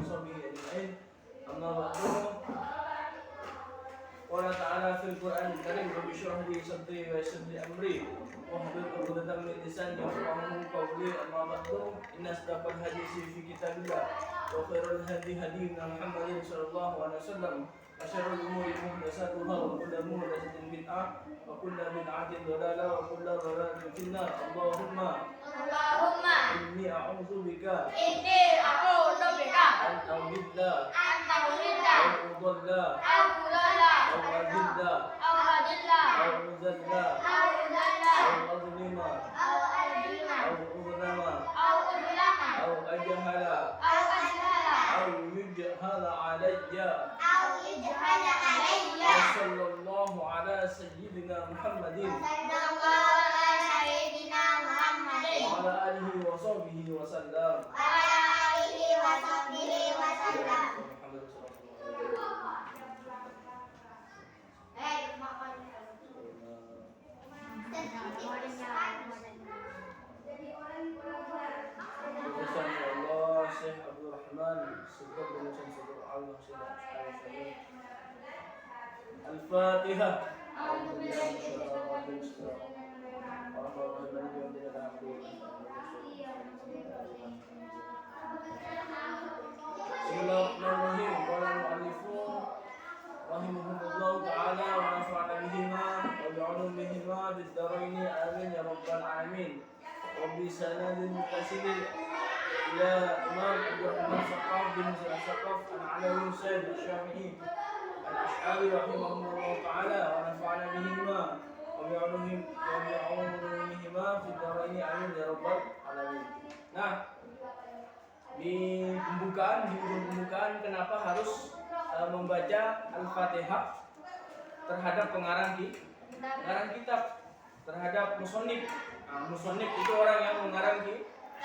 وصحبه أجمعين. أما بعد قال تعالى في القرآن الكريم رب اشرح لي صدري ويسر لي أمري واحلل عقدة من لساني يفقهوا قولي. أما بعد إن أصدق الحديث في كتاب الله وخير الهدي هدي محمد صلى الله عليه وسلم وشر الأمور محدثاتها وكل محدثة بدعة وكل بدعة ضلالة وكل ضلالة في النار. اللهم إني أعوذ بك أن أضل أو أضل أو أذل أو أذل أو أظلم أو أظلم أو أجهل أو يجهل علي. وصلى الله على سيدنا محمد وعلى آله وصحبه وسلم. Allah Syekh Abdul Rahman Syukur bin Syukur Allah Al-Fatihah. Bismillahirrahmanirrahim. Qala al-mu'allifun rahimahullah ta'ala wa nafa'ana bihima wa bi'ulumihima bid-daraini amin ya rabbal alamin. Rabbi sanadil muqtasidin ila Imam Abdul Rahman Saqaf bin Saqaf al-Alawi Sayyid al-Syafi'i al-Ash'ari rahimahullah ta'ala wa nafa'ana bihima wa bi'ulumihima bid-daraini amin ya rabbal alamin. Nah, di ujung pembukaan kenapa harus membaca Al-Fatihah terhadap pengarang kitab, terhadap musannif. Musannif itu orang yang mengarang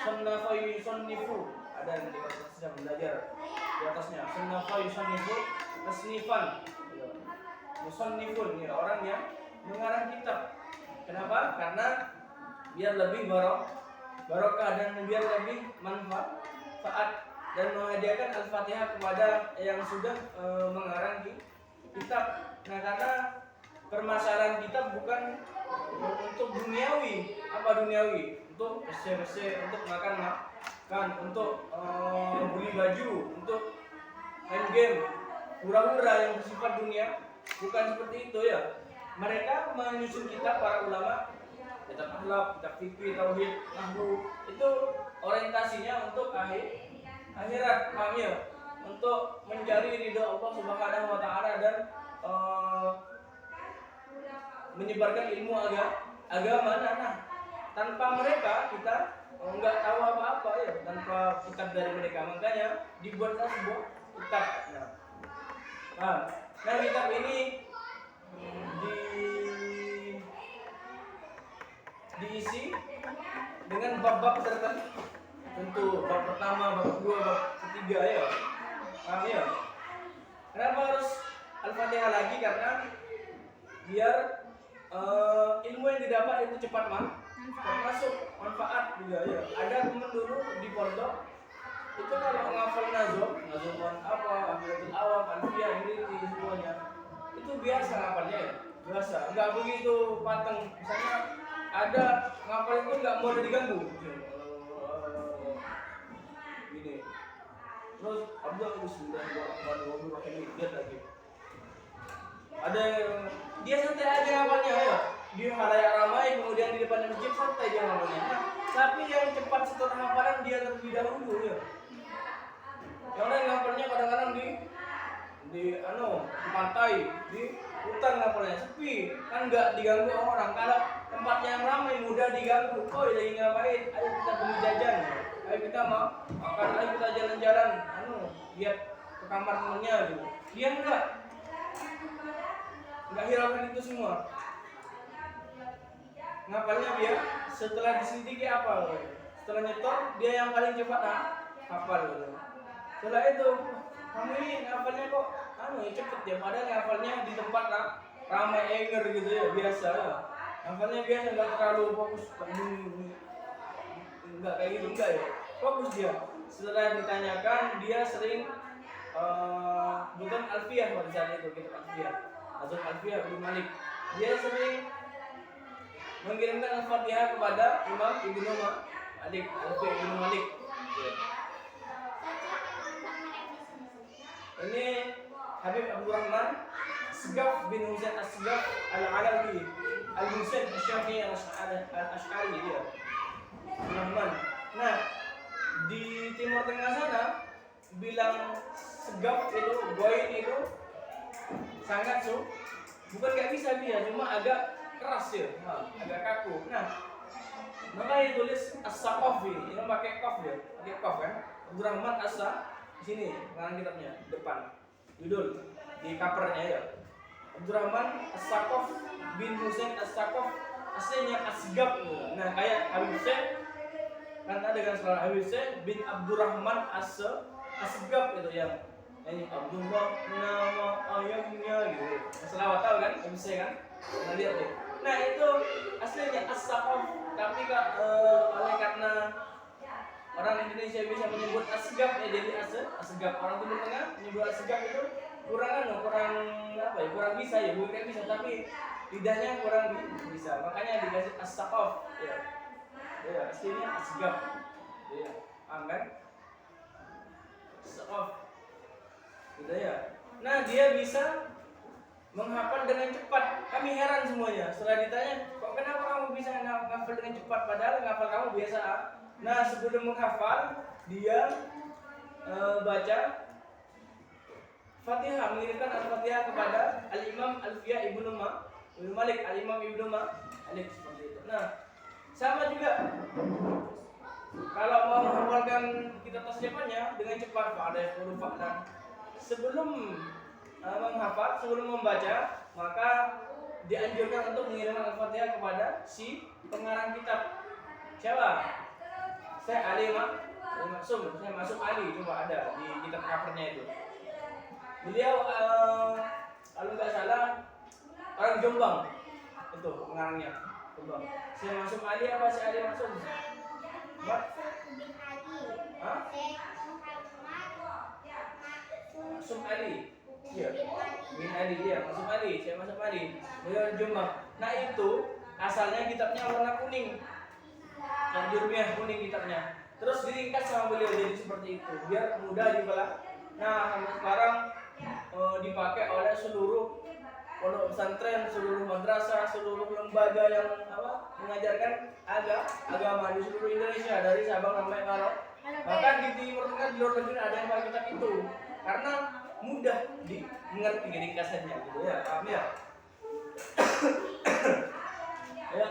sunnafa yusannifu. Ada yang di atasnya belajar di atasnya sunnafa yusannifu tasnifan. Musannifun ya, orang yang mengarang kitab. Kenapa? Karena biar lebih barokah dan biar lebih manfaat dan menghadiahkan Al-Fatihah kepada yang sudah mengarang kitab. Nah, karena permasalahan kitab bukan untuk duniawi. Apa duniawi? Untuk rese-rese, untuk makan, untuk beli baju, untuk main game, hura-hura yang bersifat dunia. Bukan seperti itu ya. Mereka menyusun kitab para ulama, kitab akhlak, kitab fikih, tauhid, nahwu, itu orientasinya untuk akhirat, paham ya? Untuk mencari ridha Allah Subhanahu wa taala dan menyebarkan ilmu agama. Nah, tanpa mereka kita enggak tahu apa-apa ya, tanpa kitab dari mereka. Makanya dibuatlah sebuah kitab. Nah, kitab ini diisi dengan bab-bab tertentu, bab pertama, bab kedua, bab ketiga ya. Paham ya? Kenapa harus Al-Fatihah lagi? Karena biar ilmu yang didapat itu cepat masuk, manfaat juga ya. Ada teman dulu di pondok itu kalau menghafal nazuman apa, Akhiratul Awam, Alfiyah, ini semuanya itu biasa ngapalnya ya, biasa, nggak begitu pateng. Misalnya ada ngapal itu nggak mau diganggu gini. Terus Abdul Bismillahirrahmanirrahim lihat lagi. Ada dia santai aja ngapalnya ya, di halayak ramai, kemudian di depan masjid santai dia ngapalnya. Nah, tapi yang cepat setelah hafalan dia terlebih dahulu ya. Yang lain ngapalnya kadang-kadang di pantai, di hutan ngapalnya sepi, kan nggak diganggu orang. Kalau tempatnya yang ramai mudah diganggu. Oh, lagi ngapain? Ayo kita beli jajan, ayo kita makan, ayo kita jalan-jalan, lihat ke kamar temennya gitu. Dia nggak hiraukan itu semua. Ngapalnya dia setelah diselidiki apa? Setelah nyetor dia yang paling cepat hafal gitu. Setelah itu kamu ini ngapalnya kok cepet ya, padahal ngapalnya di tempat ramai enger gitu ya, biasa ya. Ngapalnya biasa, nggak terlalu fokus, nggak kayak gitu, enggak ya, fokus dia. setelah ditanyakan dia sering bukan Alfiyah pada saat itu, kitab Alfiyah atau Alfiyah Ibnu Malik. Dia sering mengirimkan Al-Fatihah kepada Imam Ibnu Malik, Alfiyah Ibnu Malik. Ini Habib Abdurrahman Asgaf bin Husain Asgaf Al-Alawi Al-Husain Asy-Syafi'i Al-Asy'ari dia. Abdurrahman. Nah, di Timur Tengah sana bilang segaf itu, goin itu sangat bukan gak bisa dia, cuma agak keras ya, agak kaku. Nah, maka ditulis As-Saqafi, ini pakai qaf ya, pakai qaf kan. Abdurrahman di sini pengarang kitabnya depan judul di covernya ya. Abdurrahman As-Saqaf bin Husain As-Saqaf, aslinya Asgaf. Nah, kayak Habib Syekh kan ada dengan sekolah Habib Syekh bin Abdurrahman Asgaf itu yang ini Abdullah nama ayahnya gitu. Selawat tahu kan Habib Syekh kan? Nah, lihat tuh. Nah, itu aslinya As-Saqaf, tapi oleh karena orang Indonesia bisa menyebut Asgaf ya jadi Asgaf. Orang Timur Tengah menyebut Asgaf itu kurang bisa ya, bukan bisa tapi lidahnya kurang bisa. Makanya dikasih As-Saqaf ya. Ya, aslinya Asgaf. Ya, paham kan? As-Saqaf. Gitu ya. Nah, dia bisa menghafal dengan cepat. Kami heran semuanya. Setelah ditanya, kok kenapa kamu bisa menghafal dengan cepat padahal menghafal kamu biasa? Nah, sebelum menghafal, dia baca Fatihah, mengirimkan Al-Fatihah kepada Al-Imam Alfiyah Ibnu Malik, Al-Imam Ibnu Malik seperti itu. Nah, sama juga kalau mau menghafalkan kitab tasnifannya dengan cepat, fa'ala huruf fa'lan. Sebelum menghafal, sebelum membaca, maka dianjurkan untuk mengirimkan Al-Fatihah kepada si pengarang kitab. Siapa? Saya Ali Maksum, saya masuk Ali, coba ada di kitab covernya itu. Beliau kalau nggak salah orang Jombang itu pengarangnya. Jombang. Saya masuk Ali apa si Ali Maksum? Maksum Ali. Iya. Bin Ali dia, Maksum Ali. Saya masuk Ali. Beliau orang Jombang. Nah, itu asalnya kitabnya warna kuning. Jurmiyah kuning kitabnya. Terus diringkas sama beliau jadi seperti itu biar mudah dibelah. Nah, sekarang dipakai oleh seluruh pondok pesantren, seluruh madrasah, seluruh lembaga yang mengajarkan agama di seluruh Indonesia dari Sabang sampai Merauke. Bahkan di Timur Tengah, di luar negeri ada yang pakai kitab itu karena mudah dimengerti ringkasannya gitu ya, paham ya? Ya,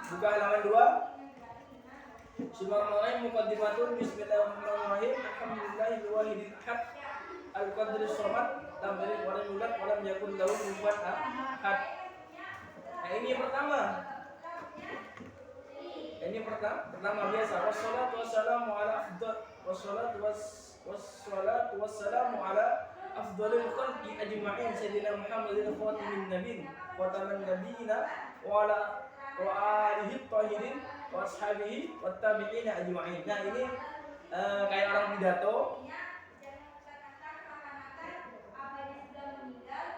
buka halaman 2. Bismillahirrahmanirrahim. Muqaddimatun Bismillahirrahmanirrahim. Alhamdulillahil wahidil ahad al-qadris somad lam yalid wa lam yulad wa lam yakul lahu kufuwan ahad. Nah, ini yang pertama. Ini pertama biasa. Wassalatu wassalamu ala afdalil khalqi ajma'in sayyidina Muhammadin khatimin nabiyyin wa taman nabiyina wa alihi tahirin wa ashabihi wa tabi'ina ajma'in. Nah, ini kayak orang pidato.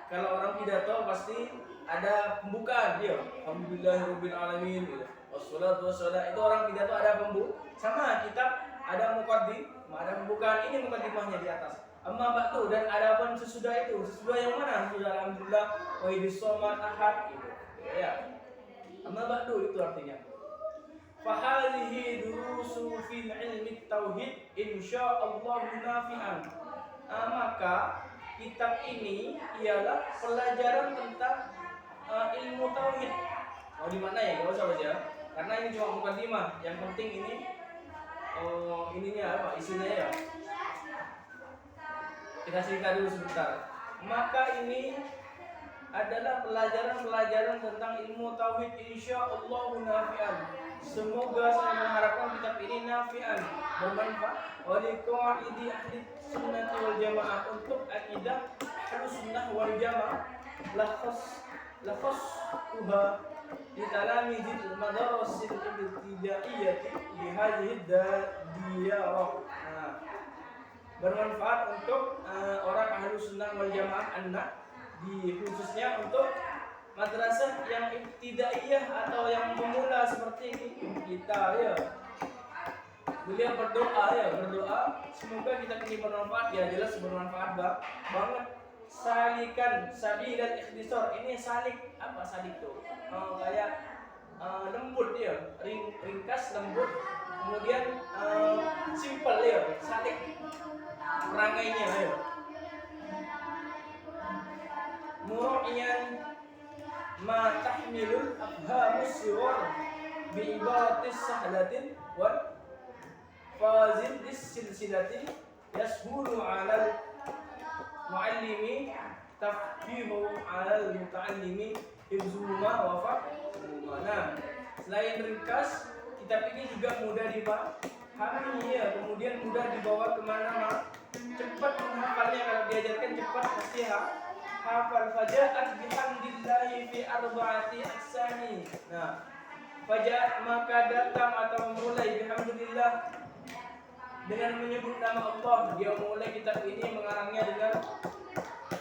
Kalau orang pidato pasti ada pembukaan dia. Alhamdulillahirabbil alamin gitu. Wassalatu wassalamu, itu orang pidato ada sama kitab ada muqaddimah, ada pembukaan, ini muqaddimahnya di atas. Amma ba'du, dan ada pun sesudah itu. Sesudah yang mana? Sesudah alhamdulillah wahidis somad ahad gitu. Ya. Amma ba'du itu artinya. Fahadhihi durusu fil ilmi tauhid insyaallah nafi'an. Maka kitab ini ialah pelajaran tentang ilmu tauhid. Mau di mana ya? Enggak usah baca. Karena ini cuma mukadimah. Yang penting ini ininya apa? Isinya ya. Kita cerita dulu sebentar. Maka ini adalah pelajaran-pelajaran tentang ilmu tauhid insyaallah nafi'an. Semoga saya mengharapkan kitab ini nafi'an, bermanfaat oleh qawaidi ahli sunnah wal jamaah, untuk akidah ahli sunnah wal jamaah. lakhastuha li talamizil madarasil ibtidaiyati di hadhihi diyarah. Nah, bermanfaat untuk orang ahlu sunnah wal jamaah anak di khususnya untuk madrasah yang ibtidaiyah atau yang pemula seperti ini kita ya. Beliau berdoa semoga kita ini bermanfaat, ya jelas bermanfaat banget. Salikan sabilal ikhtisar, ini salik apa salik tuh? Kayak lembut ya, ringkas lembut, kemudian simple ya, salik perangainya ya. Mura'iyan ma tahmilul afhamus siwar bi ibaratis sahlatin wal fazil silsilati yashulu 'alal muallimi tafhimu 'alal muta'allimi hifzuhuma wa fahmuhuma. Nah, selain ringkas, kitab ini juga mudah dipahami ya, kemudian mudah dibawa kemana-mana, cepat menghafalnya. Kalau diajarkan cepat pasti hafal. Faja'at bihamdillahi fi arba'ati aqsami. Nah, faja'at maka datang atau memulai bihamdillah dengan menyebut nama Allah. Dia mulai kitab ini mengarangnya dengan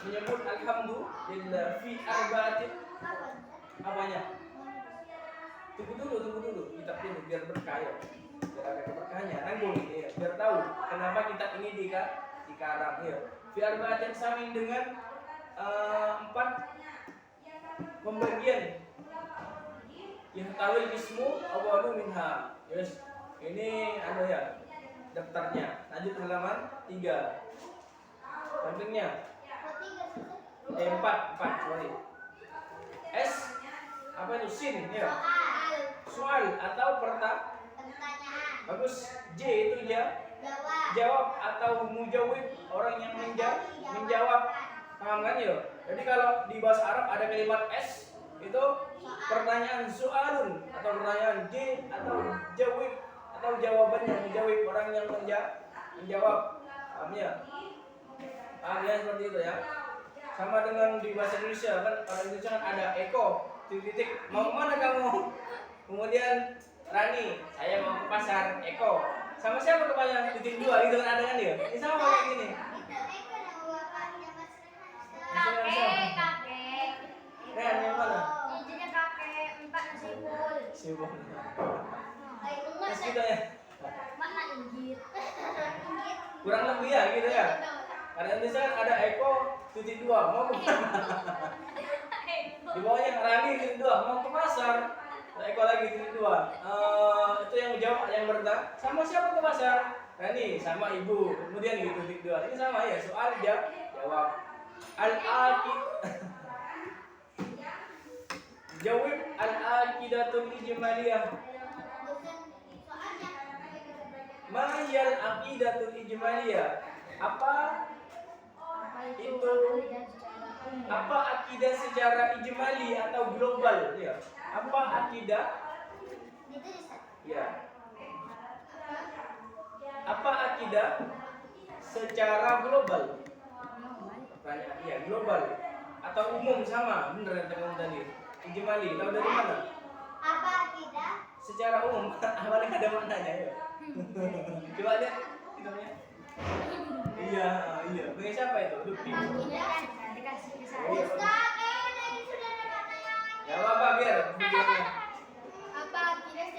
menyebut alhamdulillah fi arba'ati apanya? Tunggu dulu kitab ini biar berkah ya. Biar ada keberkahannya. Nanggung ini ya, biar tahu kenapa kitab ini dikarang ya. Fi arba'ati aqsami dengan 4 pembagian. Yang tawil ismu awalu minha. Yes. Ini ya daftarnya. Lanjut halaman 3. Sampingnya 4 sorry. S apa itu sin ya. Soal atau pertanyaan. Bagus. J itu ya jawab atau mujawib, orang yang menjawab. Paham kan ya? Jadi kalau di bahasa Arab ada kalimat S itu pertanyaan soalun atau pertanyaan J atau jawab atau jawabannya menjawab, orang yang menjawab. Paham ya? Paham ya seperti itu ya. Sama dengan di bahasa Indonesia kan, orang Indonesia kan ada Eko titik mau kemana kamu? Kemudian Rani, saya mau ke pasar. Eko sama siapa kepala titik 2 gitu kan, ada kan dia? Ini sama kayak gini. Kakek. Ren yang mana? Izinnya kakek, empat Sibuk. Mas Gitu ya. Mana inggit? Kurang lebih ya gitu ya. Karena Indonesia kan ada Eko titik 2 mau ke di bawahnya Rani titik 2 mau ke pasar. Eko lagi titik 2. Itu yang jawab, yang bertanya sama siapa ke pasar? Rani sama ibu. Kemudian gitu titik 2. Ini sama ya, soal jawab. Al-aqid jawab al-aqidatul ijmaliyah. Ma hiyal aqidatul ijmaliyah? Apa itu? Apa akidah secara ijmali atau global ya? Apa akidah? Ya. Apa akidah secara global? Pertanyaan, iya global atau umum sama, bener yang kamu tadi. Ijmali, tahu dari mana? Apa akidah? Secara umum, awalnya ada maknanya ya. Coba lihat kitabnya. Iya. Bagi siapa itu? Lutfi. Dikasih ke saya. Iya. Ustaz, sudah ada maknanya. Ya apa biar videonya. Apa akidah?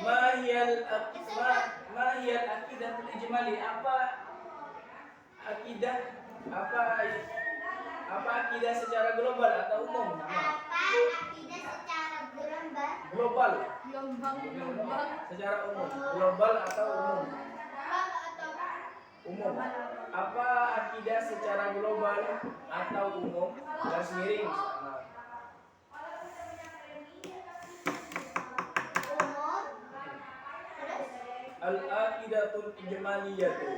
Mahiyal aqidatul ijmali? Apa akidah? Apa akidah secara global atau umum? Apa akidah secara Global. Gelombang. Secara umum. Global atau umum? Umum. Apa akidah secara global atau umum? Garis miring sama. Al-aqidatul ijmaliyatu.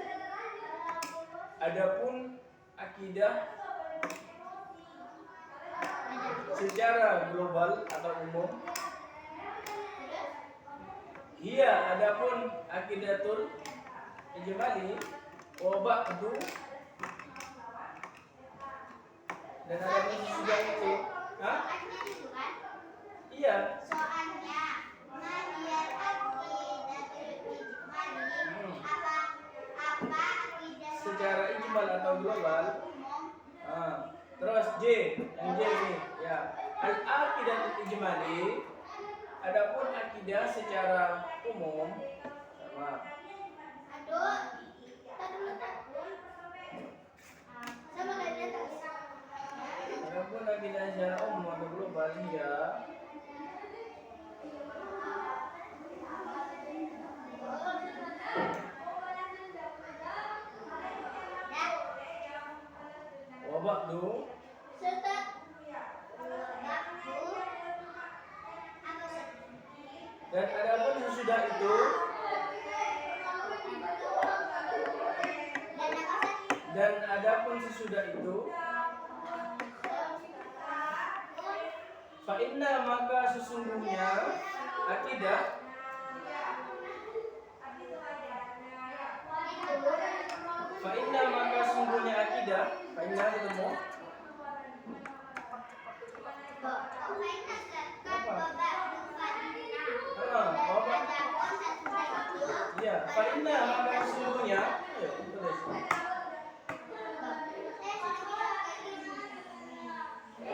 Adapun akidah secara global atau umum, iya, adapun aqidatul ijmali wa ba'du, dan ada juga itu. Hah? Iya. Soalnya Maniyal aqidatul ijmali apa akidah Secara ijmal atau global. umum. Terus J, yang J ini ya. Al-aqidatul ijmali, adapun akidah secara umum sama. Aduh, tak dulu tak. Sama kayak tak. Adapun akidah secara umum atau global ya. Wabakdu Serta dan adapun sesudah itu dan adapun sesudah itu fa inna maka sesungguhnya akidah fa inna maka sesungguhnya akidah fa inna ketemu ya fa inna maka sesungguhnya ya tulis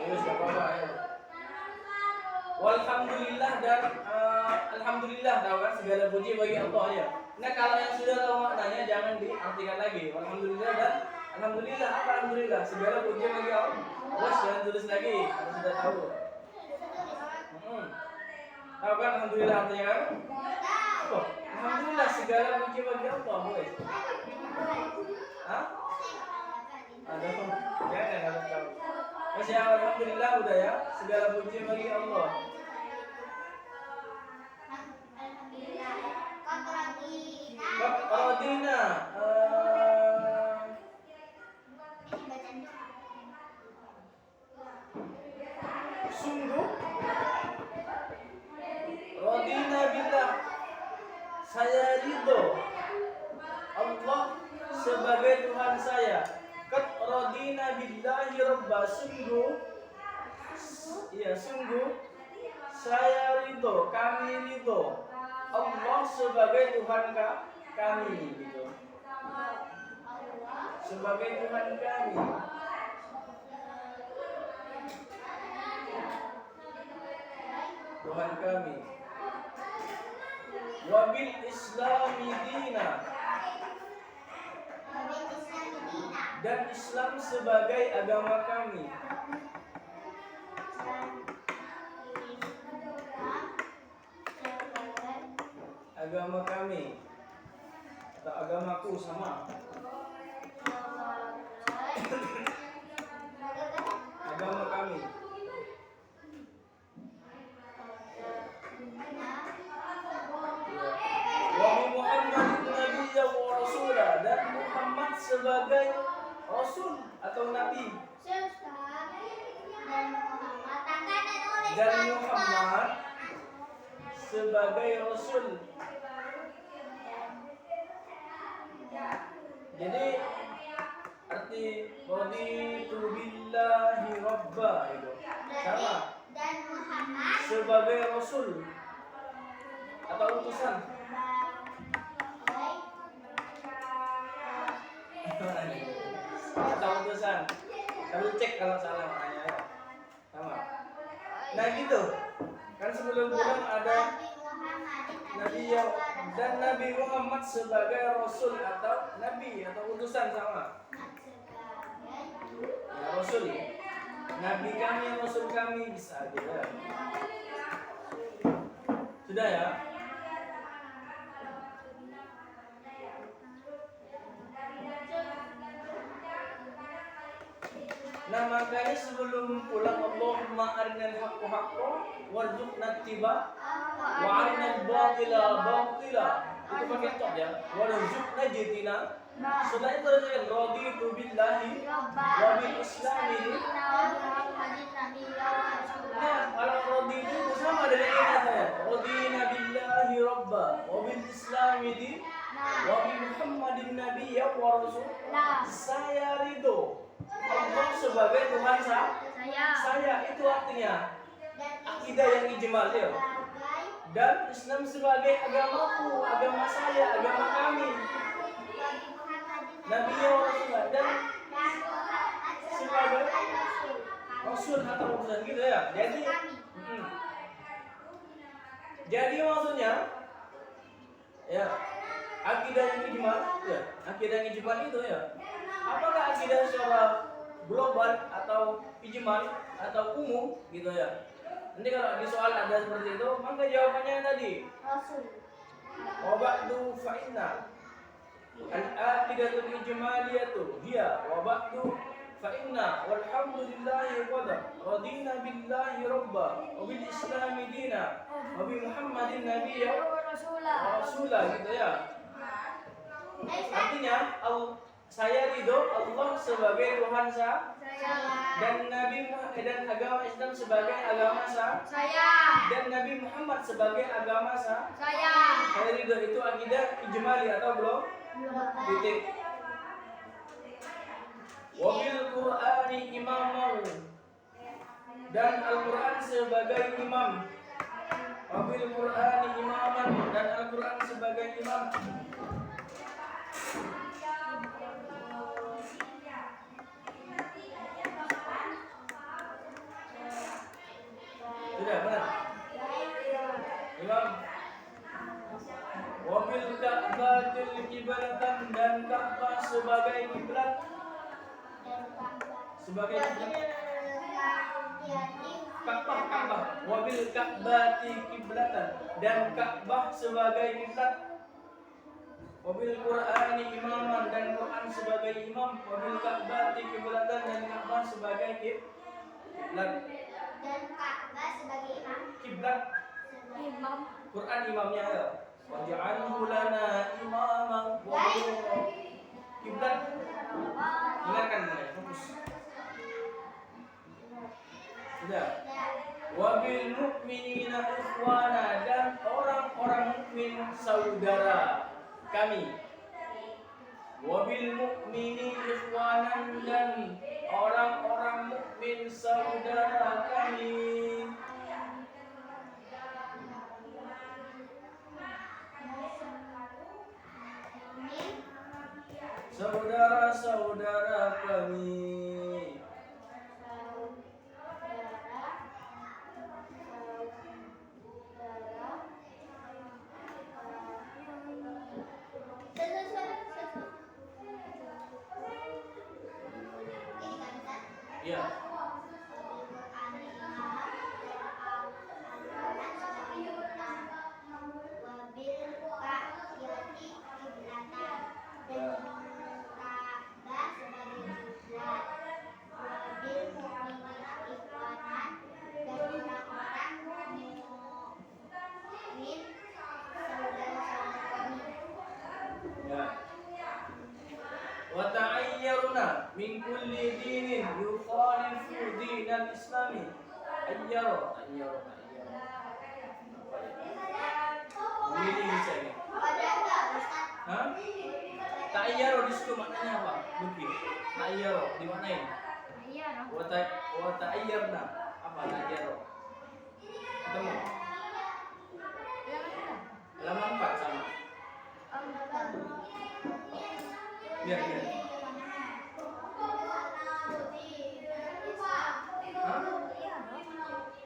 terus gak apa-apa ya. Walhamdulillah dan alhamdulillah, tahu kan segala puji bagi Allah ya. Nah kalau yang sudah tahu maknanya jangan diartikan lagi. Walhamdulillah dan alhamdulillah, apa alhamdulillah? Segala puji bagi Allah. Bos jangan tulis lagi kalau sudah tahu. Tahu kan alhamdulillah artinya kan? Apa? Alhamdulillah segala puji bagi Allah, bos. Hah? Ada apa? Jangan harus tahu. Mas ya alhamdulillah udah ya, segala puji bagi Allah. Radina sungguh radina billah, saya ridho Allah sebagai Tuhan saya. Kat radina billahi rabba, sungguh saya ridho, kami ridho Allah sebagai Tuhan kami gitu. Sebagai Tuhan kami. Tuhan kami. Wabil islami dina, dan Islam sebagai agama kami. Agama kami atau agamaku sama. Agama kami. Wa Muhammadin nabiyya wa rasulah, dan Muhammad sebagai rasul atau nabi. Dan Muhammad sebagai rasul. Jadi arti raditu billahi rabba itu sama. Dan Muhammad Sebagai rasul atau utusan. Atau utusan. Kamu cek kalau salah makanya ya. Sama. Nah gitu. Kan sebelum pulang ada Nabi yang dan Nabi Muhammad sebagai rasul atau nabi atau utusan sama. Ya rasul. Nabi kami, rasul kami bisa aja ya. Sudah ya? Nah makanya sebelum pulang Allahumma arinal haqqo haqqo warzuqna ittiba wa arinal batila batila. Itu pakai top ya. Warzuqna jitina. Setelah itu ada raditu billahi wa bil islami. Nah, kalau raditu itu sama dengan ini saya. Radina billahi rabba wa bil islami wa bi Muhammadin nabiyya wa rasul. Saya ridho Allah sebagai Tuhan saya itu artinya akidah yang ijmal ya. Dan Islam sebagai agamaku, agama saya, agama kami. Nabi Rasulullah dan sebagai Rasul atau utusan gitu ya. Jadi maksudnya ya akidah yang ijmal ya, akidah yang ijmal itu ya. Apakah akidah secara global atau ijmal atau umum gitu ya? Nanti kalau di soal ada seperti itu, maka jawabannya tadi wa ba'du fa inna al-aqidatul ijmaliyatu hiya wa ba'du fa inna walhamdulillahi qada radina billahi rabba wa bil islami dina wa bi muhammadin nabiyya wa rasula gitu ya. Artinya saya ridho Allah sebagai Tuhan saya dan Nabi dan agama Islam sebagai agama saya dan Nabi Muhammad sebagai agama saya ridho. Itu akidah ijmali atau belum? Titik. Wabil Qur'ani imamau dan Al-Quran sebagai imam. Wabil Qur'ani imaman dan Al-Quran sebagai imam. Sudah benar. Imam. Wabil Ka'batil kiblatan dan Ka'bah sebagai kiblat. Sebagai Ka'bah. Wabil Ka'bati kiblatan dan Ka'bah sebagai kiblat. Wabil Qur'ani imaman dan Quran sebagai imam. Wabil Ka'bati kiblatan dan Ka'bah sebagai kiblat. Dan Ka'bah sebagai imam. Kiblat. Quran imamnya ya. Waj'alhu lana imaman wa nura. Kiblat. Dengarkan mulai fokus. Sudah. Wabil mu'minina ikhwana dan orang-orang mukmin saudara kami. Wabil mu'mini ikhwanan dan orang-orang mukmin saudara kami. Saudara-saudara kami. Ya. Wa ta'ayyarna min kulli dinin yukhalifu dinal islami. Ayyaro. Memilih bisa ini. Hah? Ta'ayyaro di situ maknanya apa? Mungkin. Ta'ayyaro dimanain? Wa ta'ayyarna apa ta'ayyaro? Ketemu? Halaman 4 sama. Biar.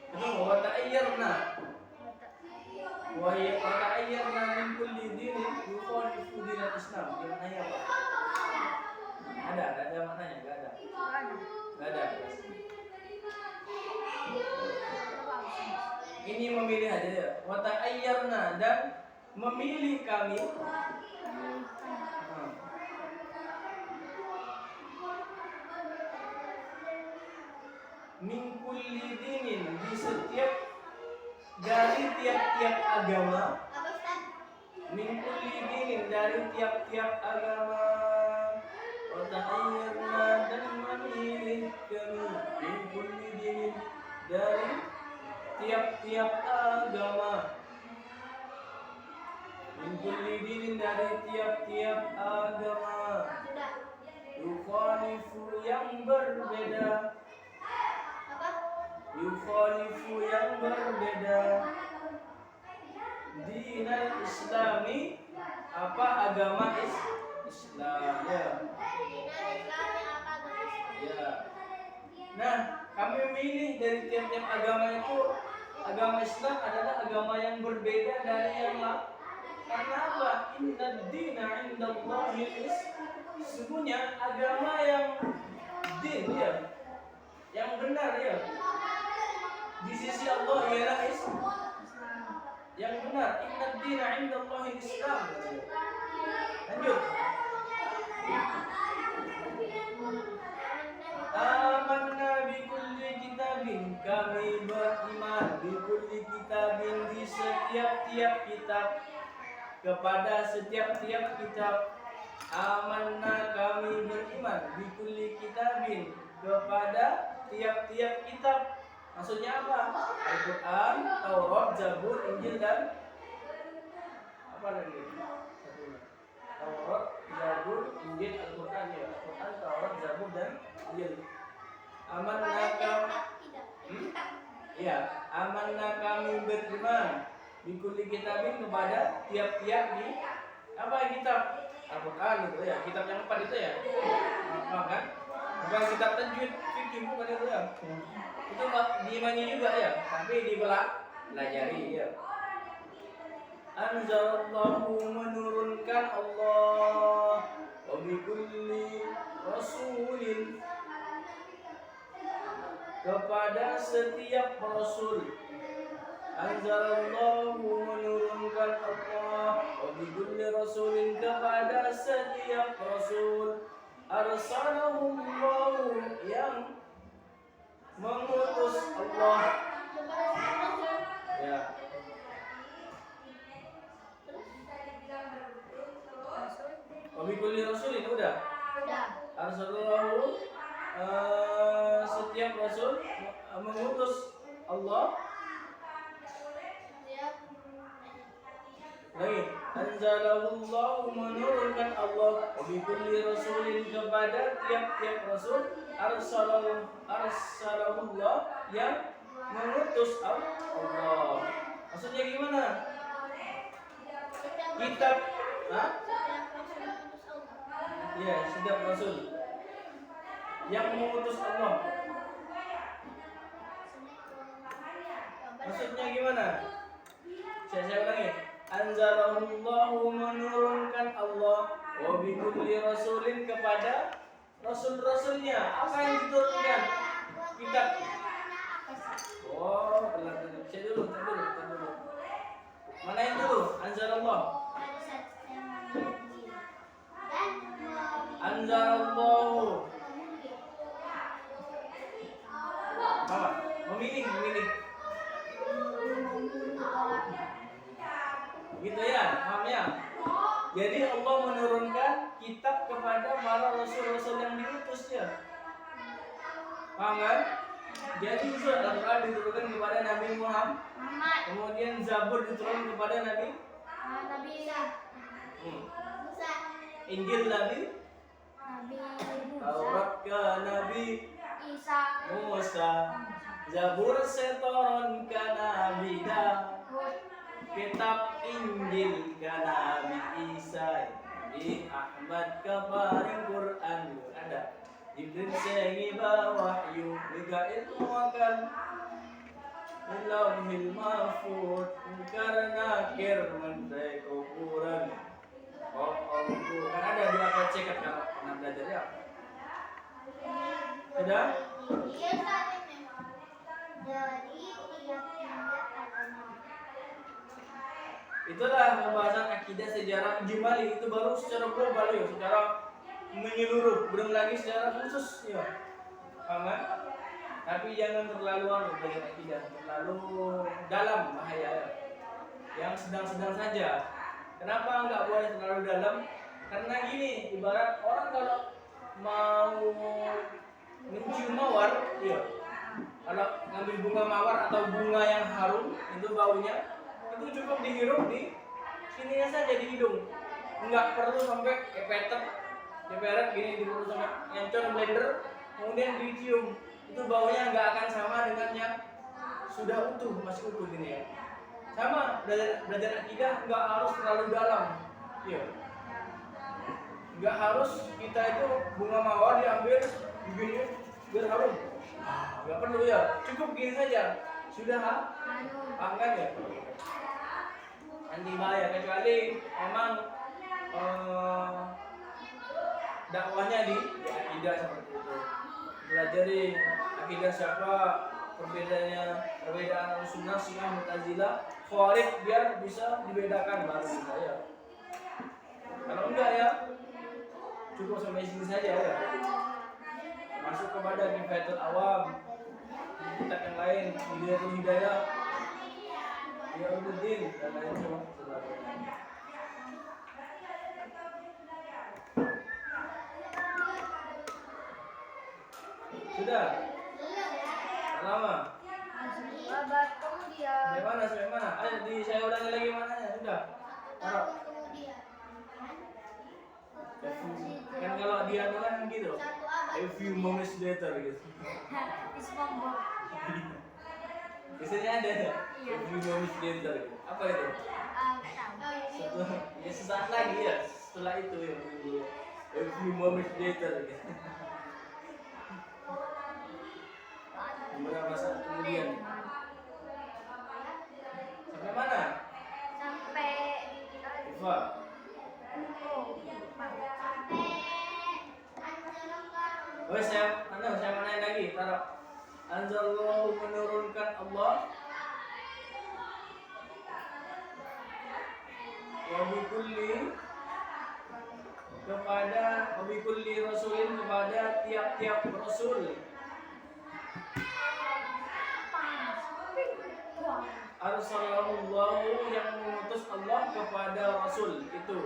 Ketemu wa ta'ayyarna. Wa ta'ayyarna min kulli dinin yukhalifu dinal Islam. Maknanya apa? Ada maknanya? Enggak ada. Enggak ada. Ini memilih aja ya. Wa ta'ayyarna dan memilih kami. Min kulli dinin dari tiap-tiap agama. Min kulli dinin dari tiap-tiap agama. Wa ta'ayyarna dan memilih kami. Min kulli dinin dari tiap-tiap agama. Min kulli dinin dari tiap-tiap agama. Yukhalifu yang berbeda. yukhalifu yang berbeda dinal islami apa agama Islam ya. Ya. Nah, kami memilih dari tiap-tiap agama itu, agama Islam adalah agama yang berbeda dari yang lain. Karena apa? Inna dina indallahil Islam. Sesungguhnya agama yang din ya, yang benar ya, di sisi Allah ialah Islam. Yang benar, inna dina indallahil Islam. Lanjut. Amanna bikulli kitabin, kami beriman bikulli kitabin di setiap-tiap kitab, kepada setiap-tiap kitab. Amanna kami beriman bikulli kitabin, kepada tiap-tiap kitab. Maksudnya apa? Al-Quran, Taurat, Zabur, Injil dan apa lagi? Taurat, Zabur, Injil, Al-Quran ya. Al-Quran, Taurat, Zabur dan Injil. Amanna kami, ya, amanna kami beriman bikulli kitabin, kepada tiap-tiap di apa kitab? Al-Quran itu ya, kitab yang 4 itu ya. Apa kan? Bukan kitab tajwid, fikih bukan itu ya. Itu diimani juga ya, tapi dipelajari ya. Anzalallahu, menurunkan Allah, wa bikulli rasulin, kepada setiap rasul. Anzalallahu, menurunkan Allah, wa bikulli rasulin, kepada setiap rasul. Arsalahullahu, yang mengutus Allah ya. Wabikulli rasulin udah. Arsallahu, setiap rasul mengutus Allah. Lagi, anzalahullahu, menurunkan Allah, wabikulli rasulin, kepada tiap-tiap rasul. Arsalahullah, yang mengutus Allah. Maksudnya gimana? Kitab, ya, setiap rasul yang mengutus Allah. Maksudnya gimana? Saya ulangi. Anzalahullahu, menurunkan Allah, wa bikulli rasulin, kepada rasul-rasulnya. Apa yang diturunkan? Kitab. Oh, pelan-pelan. Saya dulu. Mana yang dulu? Anzalallah. Anzalallahu. Apa? Memilih. Gitu ya, paham ya? Jadi Allah menurunkan kitab kepada para rasul-rasul yang diutus ya. Paham kan? Jadi surat Al-Quran diturunkan kepada Nabi Muhammad. Kemudian Zabur diturunkan kepada Nabi Isa. Injil Nabi Taurat ke Nabi Musa. Zabur setoron ke Nabi Daud. Kitab Injil ke Nabi Isa. Di Ahmad kabaring Quran ada. Jibril sengiba wahyu, Mikail muakal Ilahil mahfud, karena kir mentai kuburan. Oh, kan ada di apa cekat kalau pernah belajar ya? Sudah? Iya, tadi memang. Jadi tiap-tiap katanya. Itulah pembahasan akidah sejarah ijmali, itu baru secara global ya, secara menyeluruh, belum lagi secara khusus ya. Paham kan? Tapi jangan terlalu belajar akidah, terlalu dalam bahaya ya. Yang sedang-sedang saja. Kenapa nggak boleh terlalu dalam? Karena gini, ibarat orang kalau mau mencium mawar, ya, kalau ngambil bunga mawar atau bunga yang harum, itu baunya, itu cukup dihirup di sininya saja, di hidung. Nggak perlu sampai kepepet gini, diurus sama ngencor blender, kemudian dicium. Itu baunya nggak akan sama dengan yang sudah utuh, masih utuh gini ya. Sama belajar akidah nggak harus terlalu dalam. Iya. Nggak harus kita itu bunga mawar diambil begini biar harum. Nggak perlu ya. Cukup gini saja. Sudah kan ya. Anti bahaya kecuali memang dakwahnya di akidah seperti itu. Pelajari akidah siapa, perbedaan sunnah, syiah, mu'tazilah, khawarij biar bisa dibedakan baru bisa ya. Kalau enggak ya cukup sampai sini saja ya. Masuk kepada kifayatul awam, kitab yang lain, hidayatul hidayah, Yauddin dan lain sebagainya. Sudah? Lama? Sampai mana? Sampai mana? Ayo saya ulangi lagi mananya. Sudah? Taruh. Kan kalau dia itu kan gitu. A few moments later gitu. Biasanya ada ya? A few moments later gitu. Apa itu? Ya sesaat lagi ya. Setelah itu ya. A few moments later gitu. Beberapa saat kemudian. Sampai mana? Sampai Iva. Oh saya mana lagi? Taruh. Anzalallahu menurunkan Allah. Wabikulli rasulin kepada tiap-tiap rasul. Arsalallahu yang mengutus Allah kepada rasul itu.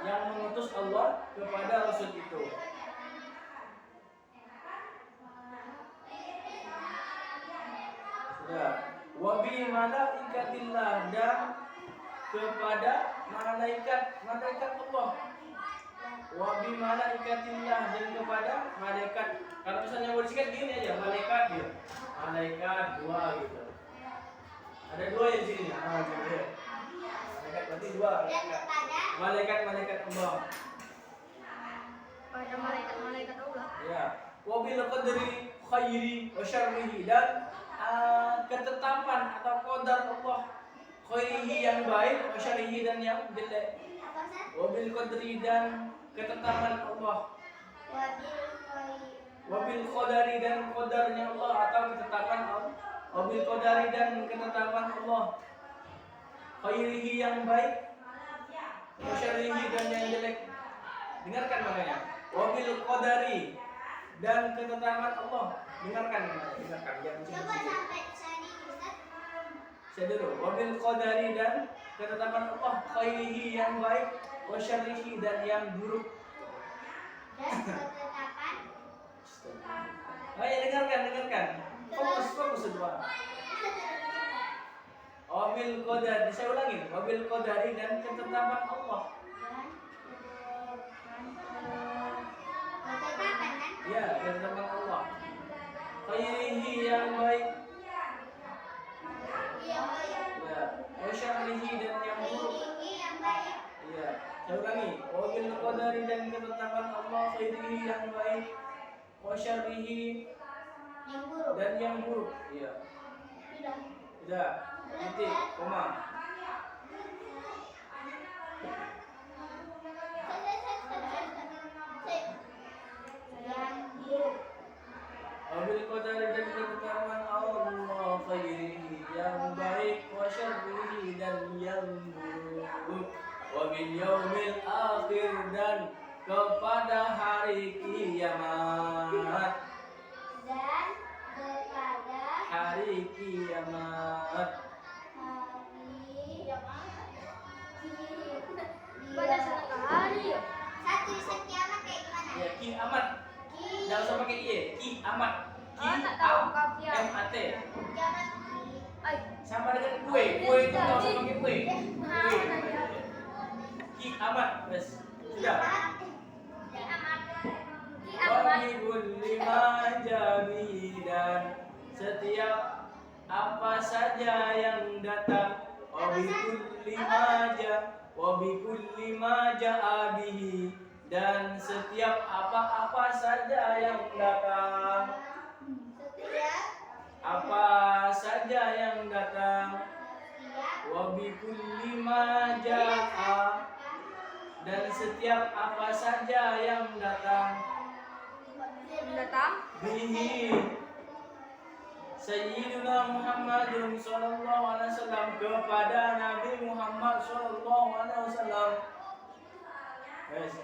Yang mengutus Allah kepada rasul itu. Sudah. Wabi malaikatillah dan kepada malaikat Allah. Wabi malaikatillah dan kepada malaikat. Kalau misalnya mau disikat gini aja, malaikat dia. Malaikat dua gitu. Ada dua yang di sini. Gitu ya. Malaikat berarti dua. Malaikat Allah. pada malaikat Allah. Ya. Wabil qadri khairi wa syarrihi dan ketetapan atau qadar Allah khairihi yang baik wa syarrihi dan yang jelek. Wabil qadri dan ketetapan Allah. Wabil qadari dan qadarnya Allah atau ketetapan Allah. Wabil qadari dan ketetapan Allah. Khairihi yang baik wa syarrihi dan yang jelek. Dengarkan makanya. Wabil qadari dan ketetapan Allah. Dengarkan jangan Coba sampai sini Ustaz. Saya dulu. Wabil qadari dan ketetapan Allah. Khairihi yang baik wa syarrihi dan yang buruk. Dan ketetapan. Ayo dengarkan. Fokus semua. Wabil qadari, saya ulangi. Wabil qadari dan ketetapan Allah. Ketetapan kan? Ya, ketetapan Allah. Khairihi yang baik. Yang baik. Ya, wa syarrihi dan yang buruk. Ini yang baik. Ya, saya ulangi. Wabil qadari dan ketetapan Allah. Khairihi yang baik. Wa syarrihi Yang buruk. dan yang buruk. Iya. Sudah. Titik, koma. Yang buruk. Wabil qadari dan ketetapan Allah. Khairihi yang baik. Wa syarrihi dan yang buruk. Wabil yaumil akhir dan kepada hari kiamat. Dan kepada Hari kiamat. pada satu hari. Satu kiamat kayak gimana? Ya, kiamat. Jangan usah pakai i. Kiamat. tak tahu kafiah. M-A-T. Kiamat. Sama dengan kue. Kue itu nggak usah pakai kue. Kue. Kiamat. Wes. Sudah. Kiamat. Wa bi kulli ma jami setiap apa saja yang datang, wabikulli ma ja'a bihi, dan setiap apa-apa saja yang datang, apa saja yang datang, wabikulli ma ja'a, dan setiap apa saja yang datang, bihi, Sayyidina Muhammadun sallallahu alaihi wasallam, kepada Nabi Muhammad sallallahu alaihi wasallam.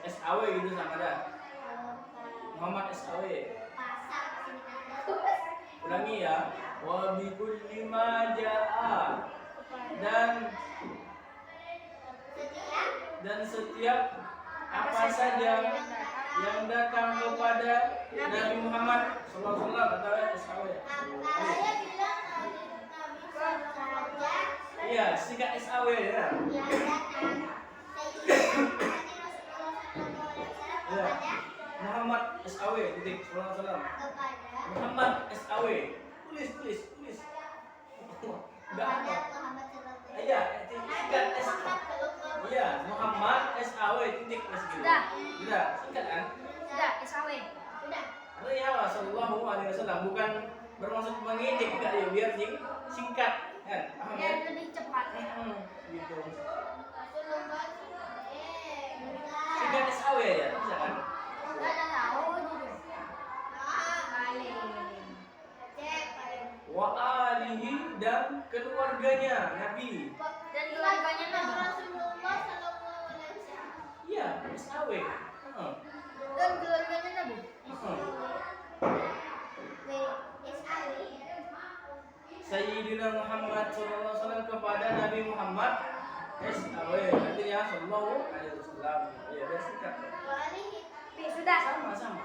SAW gitu sama dah. Muhammad SAW. Ulangi ya. Wa bi kulli ma jaa, dan setiap apa saja yang datang kepada Nabi Muhammad sallallahu alaihi wasallam, atau SAW. Iya, singkat SAW ya. Ya. Muhammad SAW titik sallallahu alaihi wasallam. Muhammad SAW. Tulis. Enggak ada. Iya, singkat SAW. Iya, Muhammad SAW titik Sudah. Singkat kan? Sudah, SAW. Sudah. Artinya apa? Sallallahu alaihi wasallam, bukan bermaksud mengejek enggak ya, biar singkat kan? Paham ya? Biar lebih cepat. Gitu. Singkat SAW ya, bisa kan? Enggak tahu dulu. Wa alihi, dan keluarganya Nabi. Dan keluarganya Nabi. Iya, SAW. Dan keluarganya Nabi. Sayyidina Muhammad sallallahu alaihi wasallam, kepada Nabi Muhammad SAW, artinya sallallahu alaihi wasallam. Ya, biar singkat. Sudah. Sama.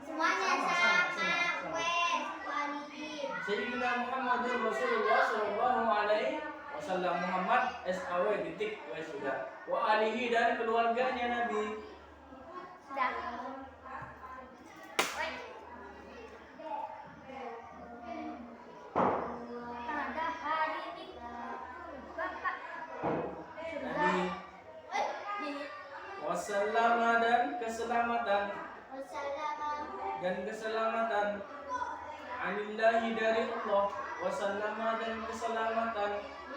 Semuanya sama. Sayyidina Muhammadur Rasulullah sallallahu alaihi wasallam, Muhammad SAW titik, sudah. Wa alihi, dan keluarganya Nabi. Sudah. Pada hari ini Bapak Nabi wasallama, dan keselamatan anillahi, dari Allah, wasallama, dan keselamatan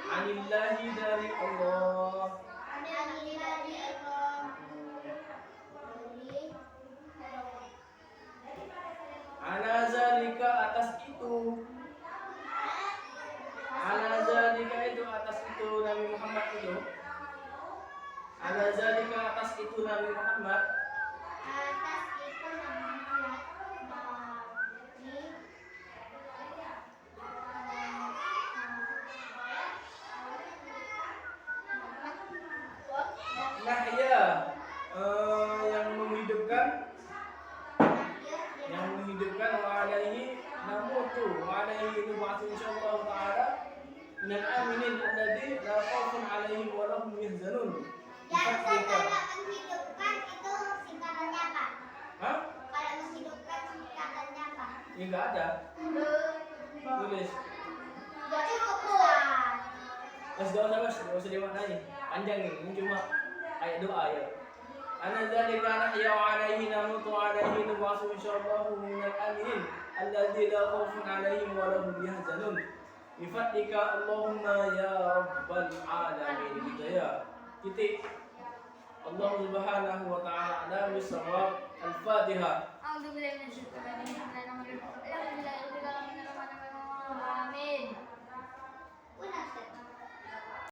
anillahi, dari Allah. Ala zalika, atas itu. Ala zalika itu, atas itu Nabi Muhammad itu. Ala zalika, atas itu Nabi Muhammad. Nah ya, yang menghidupkan wa alaihi namutu wa alaihi nub'atsu insyaallah ta'ala minal aminin alladzi la khaufun alaihim wa lahum yahzanun. Yang kata menghidupkan itu singkatannya apa? Hah? Kalau menghidupkan singkatannya apa? Ya enggak ada. Tulis. Gak cukup Tuhan. Enggak usah dimaknai. Panjang ini cuma ayat doa ya. Ana dzalika nahya wa alaihi namutu wa alaihi nub'atsu insyaallah minal aminin alladzi la khaufun alaihim wa lahum yahzanun. Bi fadlika Allahumma ya rabbal alamin. Gitu ya. Titik. Allah subhanahu wa ta'ala a'lam bis-shawab. Al-Fatihah. A'udzu billahi minasyaitonir rajim.